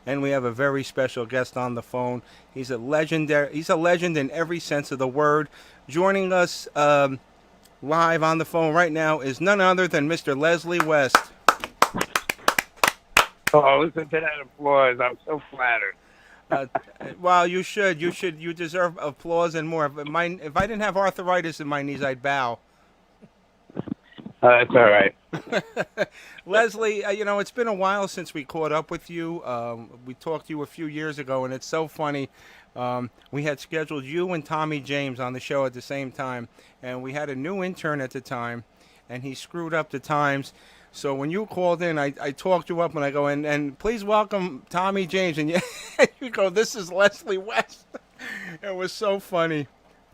and we have a very special guest on the phone. He's a legendary. He's a legend in every sense of the word. Joining us live on the phone right now is none other than Mr. Leslie West. Oh, listen to that applause. I'm so flattered. Uh, well, you should. You should. You deserve applause and more. If I didn't have arthritis in my knees, I'd bow. That's all right. Leslie, it's been a while since we caught up with you. We talked to you a few years ago, and it's so funny. We had scheduled you and Tommy James on the show at the same time, and we had a new intern at the time, and he screwed up the times. So when you called in, I talked you up, and I go, and please welcome Tommy James, and you go, this is Leslie West. It was so funny.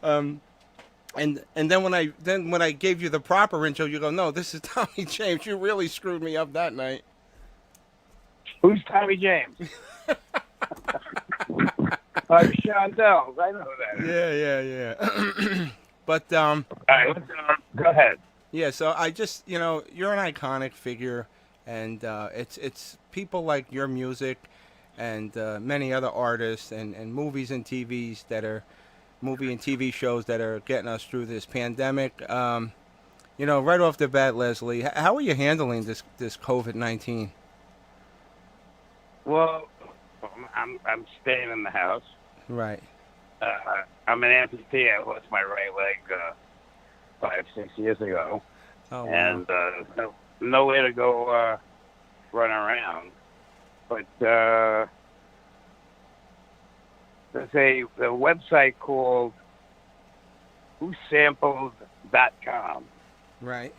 And then when I gave you the proper intro, you go, no, this is Tommy James. You really screwed me up that night. Who's Tommy James? Shondells. I know who that is. Yeah. But All right, go ahead. yeah. So I just, you're an iconic figure, and it's people like your music, and many other artists and movies and movie and TV shows that are getting us through this pandemic. Right off the bat, Leslie, how are you handling this COVID-19? Well, I'm staying in the house. Right. I'm an amputee. I lost my right leg 5-6 years ago, Oh, wow. and nowhere to go run around. But there's a website called whosampled.com. Right.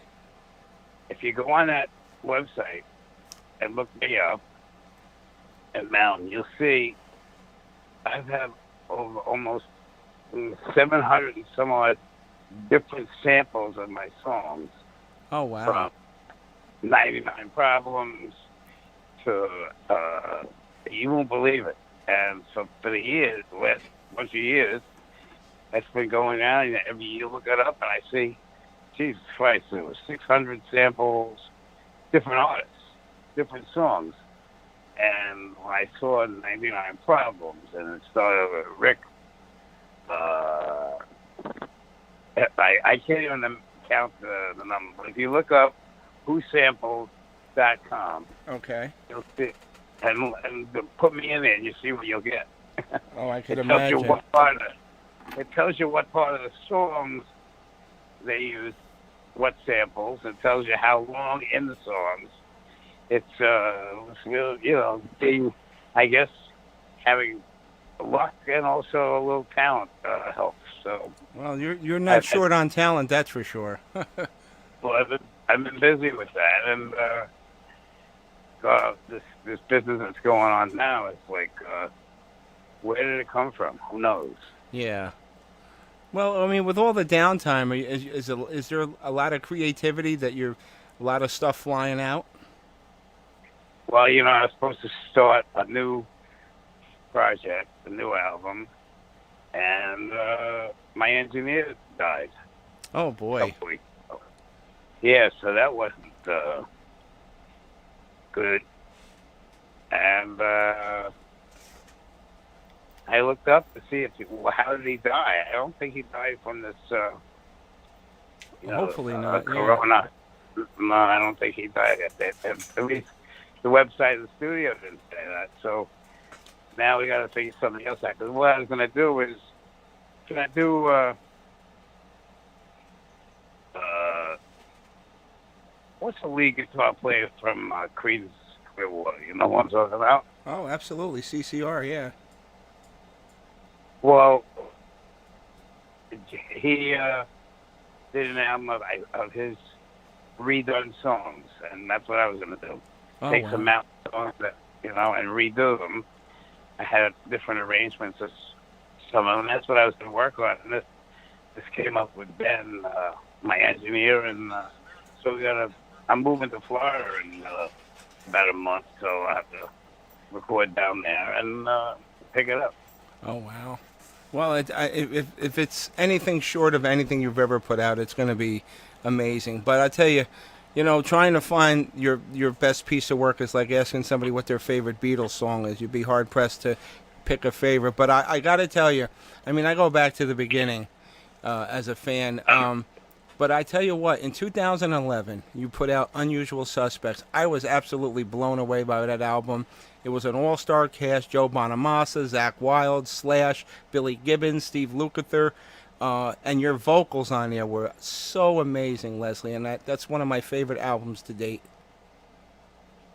If you go on that website and look me up at Mountain, you'll see I've had over almost 700 and some odd different samples of my songs. Oh, wow. From 99 Problems to, you won't believe it. And so for the years, the last bunch of years, that's been going on. And every year look it up and I see, Jesus Christ, there was 600 samples, different artists, different songs. And when I saw 99 Problems and it started with Rick, I can't even count the number. But if you look up whosampled.com, Okay. you'll see, and put me in there and you see what you'll get. Oh, I could It tells you imagine. it tells you what part of the songs they use, what samples. It tells you how long in the songs. It's real, being, I guess, having luck and also a little talent helps. So, Well, you're not short on talent, that's for sure. well, I've been busy with that, and this business that's going on now, it's like, where did it come from? Who knows? Yeah. Well, I mean, with all the downtime, is there a lot of creativity a lot of stuff flying out? Well, I was supposed to start a new project, a new album, and my engineer died Oh, a boy. couple weeks ago. Yeah, so that wasn't good. And I looked up to see how did he die. I don't think he died from this, Hopefully not, yeah. corona. No, I don't think he died at that. At least the website of the studio didn't say that. So now we got to figure something else out. Because what I was going to do is, what's the lead guitar player from Creedence Clearwater? You know what I'm talking about? Oh, absolutely. CCR, yeah. Well, he did an album of his redone songs, and that's what I was going to do. Oh, Take wow. some mountain songs that, and redo them. I had different arrangements of some of them. That's what I was going to work on. And this came up with Ben, my engineer, and so I'm moving to Florida in about a month, so I have to record down there and pick it up. Oh, wow. Well, if it's anything short of anything you've ever put out, it's going to be amazing. But I tell you, You know, trying to find your best piece of work is like asking somebody what their favorite Beatles song is. You'd be hard pressed to pick a favorite. But I got to tell you, I mean, I go back to the beginning as a fan. But I tell you what, in 2011, you put out Unusual Suspects. I was absolutely blown away by that album. It was an all-star cast: Joe Bonamassa, Zach Wilde, Slash, Billy Gibbons, Steve Lukather. And your vocals on there were so amazing, Leslie, and that's one of my favorite albums to date.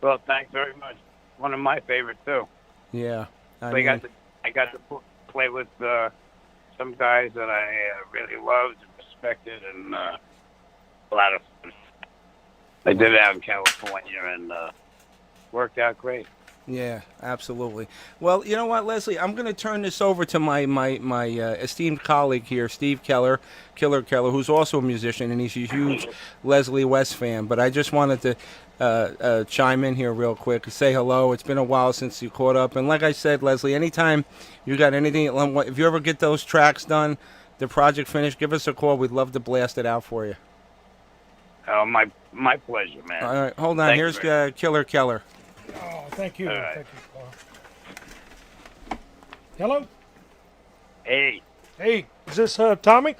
Well, thanks very much. One of my favorites too. Yeah, I got to play with some guys that I really loved and respected, and a lot of fun. I did it out in California, and worked out great. yeah, absolutely. Well, you know what, Leslie, I'm going to turn this over to my esteemed colleague here, Steve Keller, Killer Keller, who's also a musician, and he's a huge Leslie West fan. But I just wanted to chime in here real quick and say hello. It's been a while since you caught up, and like I said, Leslie, anytime you got anything, if you ever get those tracks done, the project finished, give us a call. We'd love to blast it out for you. Oh, my pleasure, man. All right, hold on. Thank Here's you. Killer Keller. Oh, thank you. All right. Thank you, Paul. Hello? Hey, Hey, is this Tommy?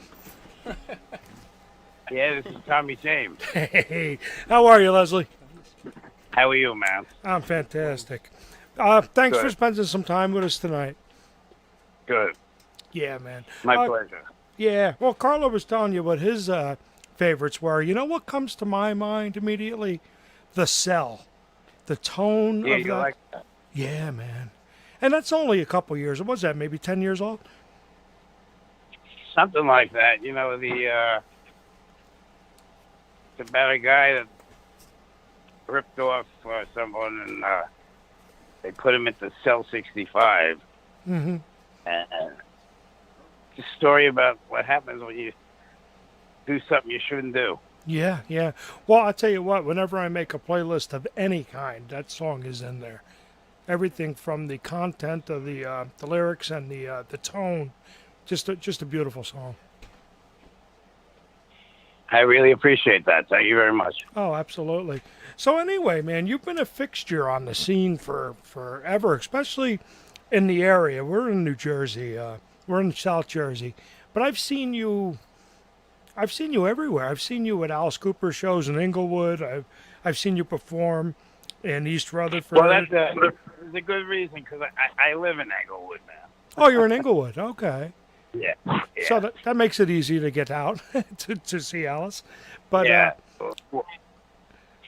yeah, this is Tommy James. Hey, how are you, Leslie? How are you, man? I'm fantastic. Thanks for Good. spending some time with us tonight. Good. Yeah, man. My pleasure. Yeah, well, Carlo was telling you what his favorites were. You know what comes to my mind immediately? The Cell. The tone Yeah, of you that. like that? Yeah, man. And that's only a couple years. What was that, maybe 10 years old? Something like that. You know, it's about a guy that ripped off someone, and they put him into cell 65. Mm-hmm. And it's a story about what happens when you do something you shouldn't do. Yeah, yeah. Well, I'll tell you what, whenever I make a playlist of any kind, that song is in there. Everything from the content of the lyrics and the tone, just a beautiful song. I really appreciate that. Thank you very much. Oh, absolutely. So anyway, man, you've been a fixture on the scene for forever, especially in the area. We're in New Jersey. We're in South Jersey, but I've seen you everywhere. I've seen you at Alice Cooper shows in Inglewood. I've seen you perform in East Rutherford. Well, that's a good reason, because I live in Englewood now. Oh, you're in Inglewood. Okay. Yeah. So that makes it easy to get out to see Alice. But yeah.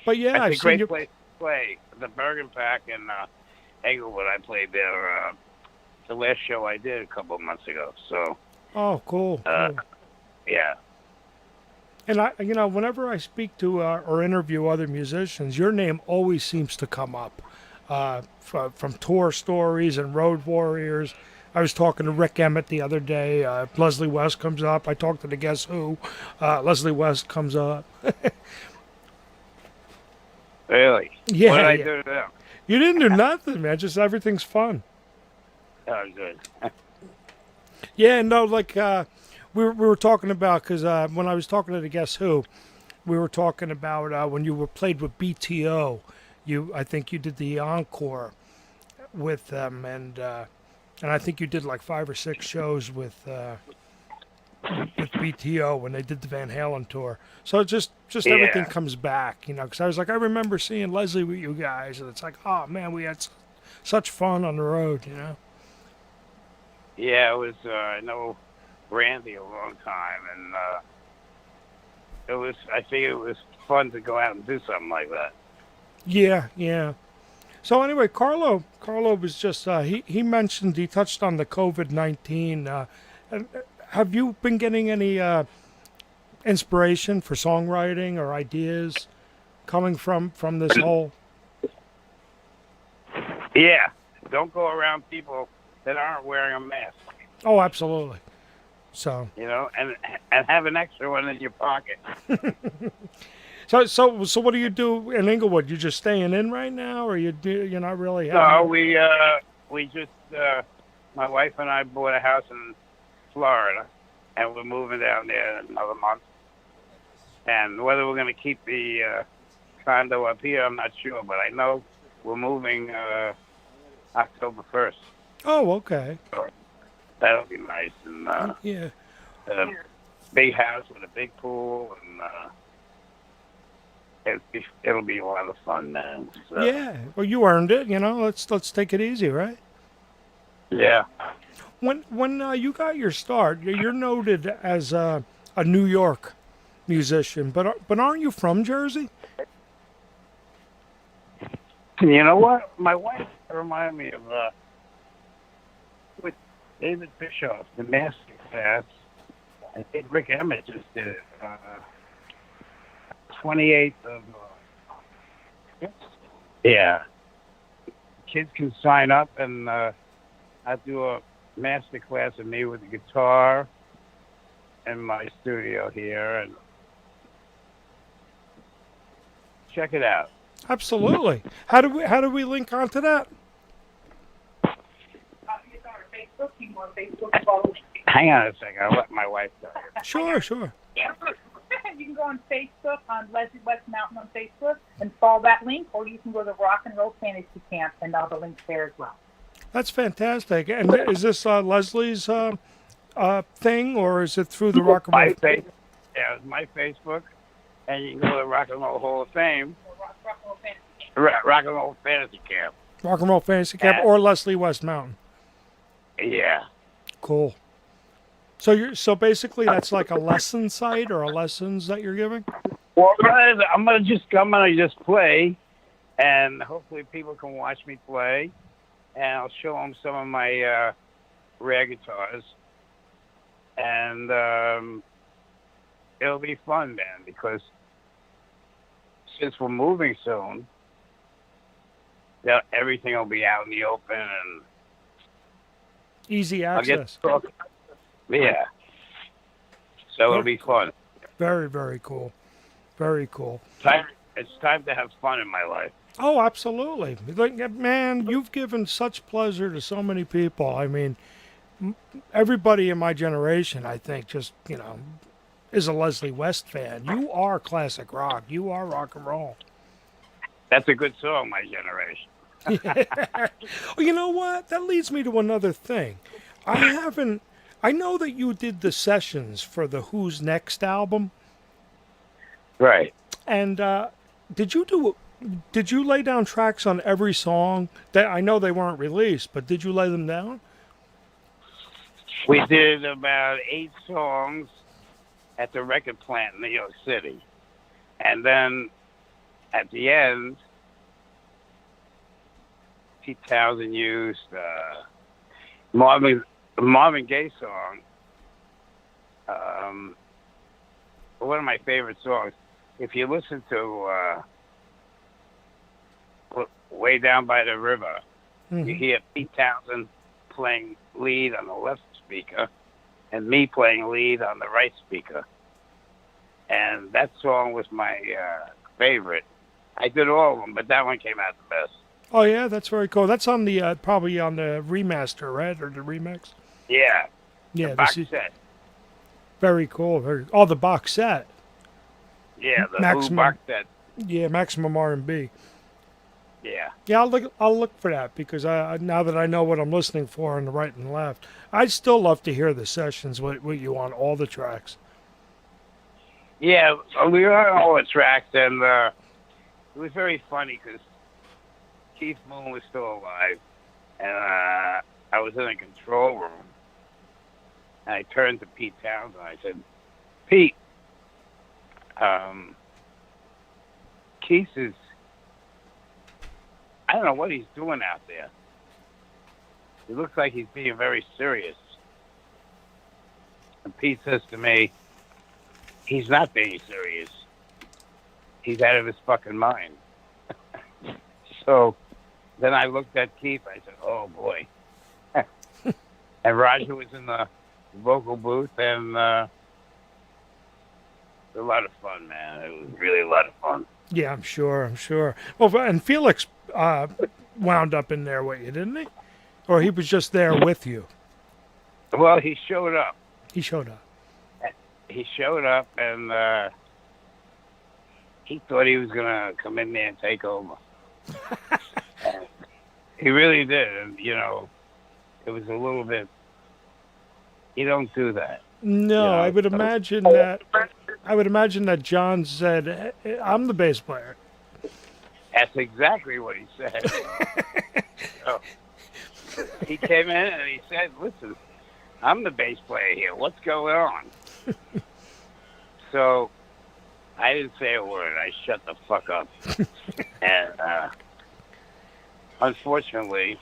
but yeah, I've It's a seen great you. place to play. The Bergen Pack in Englewood. I played there the last show I did a couple of months ago. So Oh, cool. yeah. And whenever I speak to or interview other musicians, your name always seems to come up from tour stories and Road Warriors. I was talking to Rick Emmett the other day. Leslie West comes up. I talked to the Guess Who. Leslie West comes up. Really? Yeah, What did I yeah. do to them? You didn't do nothing, man. Just everything's fun. Oh, good. Yeah, no, like we were talking about, because when I was talking to the Guess Who, we were talking about when you were played with BTO. I think you did the encore with them, and I think you did like 5 or 6 shows with BTO when they did the Van Halen tour. So just everything Yeah. comes back, because I was like, I remember seeing Leslie with you guys, and it's like, oh man, we had such fun on the road. Yeah, it was. I know Randy a long time, and it was. I think it was fun to go out and do something like that. Yeah, yeah. So anyway, Carlo was just he mentioned, he touched on the COVID-19. Have you been getting any inspiration for songwriting or ideas coming from this whole? Yeah, don't go around people that aren't wearing a mask. Oh, absolutely. So And have an extra one in your pocket. so what do you do in Inglewood? You just staying in right now, or you're not really? No, we just my wife and I bought a house in Florida, and we're moving down there in another month. And whether we're going to keep the condo up here. I'm not sure, but I know we're moving October 1st. Oh, okay. So that'll be nice. And Yeah. a big house with a big pool, and it'll be a lot of fun, man. So, Yeah. Well, you earned it. You know, let's take it easy, right? yeah. When you got your start, you're noted as a New York musician, but aren't you from Jersey? You know what? My wife reminded me of with David Bischoff, the master class. I think Rick Emmett just did it. 28th of yeah. Kids can sign up, and I do a master class of me with the guitar in my studio here, and check it out. Absolutely. How do we link onto that? It's on our Facebook. You can go on Facebook. Follow me. Hang on a second. I'll let my wife go. Sure, sure. You can go on Facebook, on Leslie West Mountain on Facebook, and follow that link, or you can go to Rock and Roll Fantasy Camp, and all the links there as well. That's fantastic. And is this Leslie's thing, or is it through the Rock and Roll? Yeah, it's my Facebook, and you can go to Rock and Roll Hall of Fame, Or Rock and Roll Fantasy Camp. Rock and Roll Fantasy Camp. Rock and Roll Fantasy Camp or Leslie West Mountain? Yeah. Cool. So basically that's like a lesson site or a lessons that you're giving? Well, I'm gonna just play, and hopefully people can watch me play, and I'll show them some of my rare guitars, and it'll be fun, man, because since we're moving soon, everything will be out in the open, and Easy I'll get access. to talk. Yeah. So it'll be fun. Very, very cool. Very cool. It's time to have fun in my life. Oh, absolutely. Like, man, you've given such pleasure to so many people. I mean, everybody in my generation, I think, just, is a Leslie West fan. You are classic rock. You are rock and roll. That's a good song, my generation. Well, you know what? That leads me to another thing. I know that you did the sessions for the Who's Next album. Right. And did you lay down tracks on every song? That I know they weren't released, but did you lay them down? We did about 8 songs at the record plant in New York City. And then at the end, Pete Townsend used Marvin Gaye song. One of my favorite songs. If you listen to Way Down by the River, you hear Pete Townsend playing lead on the left speaker and me playing lead on the right speaker. And that song was my favorite. I did all of them, but that one came out the best. Oh yeah, that's very cool. That's on the probably on the remaster, right, or the remix? Yeah. Yeah, The box this is set. very cool. The box set. Yeah, the Who Maximum. box set. Yeah, Maximum R&B. Yeah. Yeah, I'll look for that because now that I know what I'm listening for on the right and left, I'd still love to hear the sessions with you on all the tracks. Yeah, we were on all the tracks, and it was very funny because Keith Moon was still alive, and I was in the control room, and I turned to Pete Townsend, and I said, Pete, Keith is, I don't know what he's doing out there. He looks like he's being very serious. And Pete says to me, he's not being serious. He's out of his fucking mind. So then I looked at Keith. I said, oh, boy. And Roger was in the vocal booth, and it was a lot of fun, man. It was really a lot of fun. Yeah, I'm sure. Well, and Felix wound up in there with you, didn't he? Or he was just there with you? Well, he showed up. He showed up. He showed up, and he thought he was gonna come in there and take over. And he really did, and it was a little bit. You don't do that. No, Yeah, I would so- imagine that. I would imagine that John said, "I'm the bass player." That's exactly what he said. So, he came in and he said, "Listen, I'm the bass player here. What's going on?" So I didn't say a word. I shut the fuck up. And unfortunately,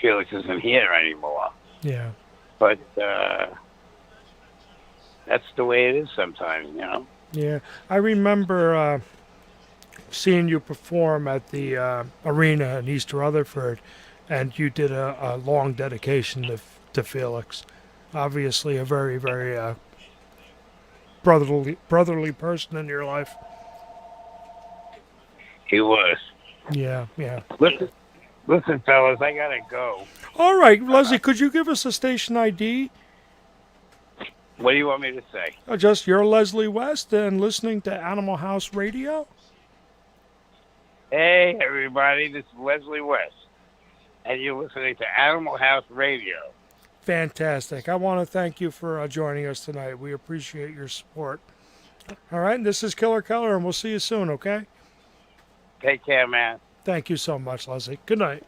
Felix isn't here anymore. Yeah. But that's the way it is sometimes, Yeah, I remember seeing you perform at the arena in East Rutherford, and you did a long dedication to Felix. Obviously, a very, very brotherly person in your life. He was. Yeah, yeah. Listen, fellas, I gotta go. All right, Leslie, could you give us a station ID? What do you want me to say? Just you're Leslie West and listening to Animal House Radio. Hey, everybody, this is Leslie West, and you're listening to Animal House Radio. Fantastic. I want to thank you for joining us tonight. We appreciate your support. All right, this is Killer Keller, and we'll see you soon, okay? Take care, man. Thank you so much, Leslie. Good night.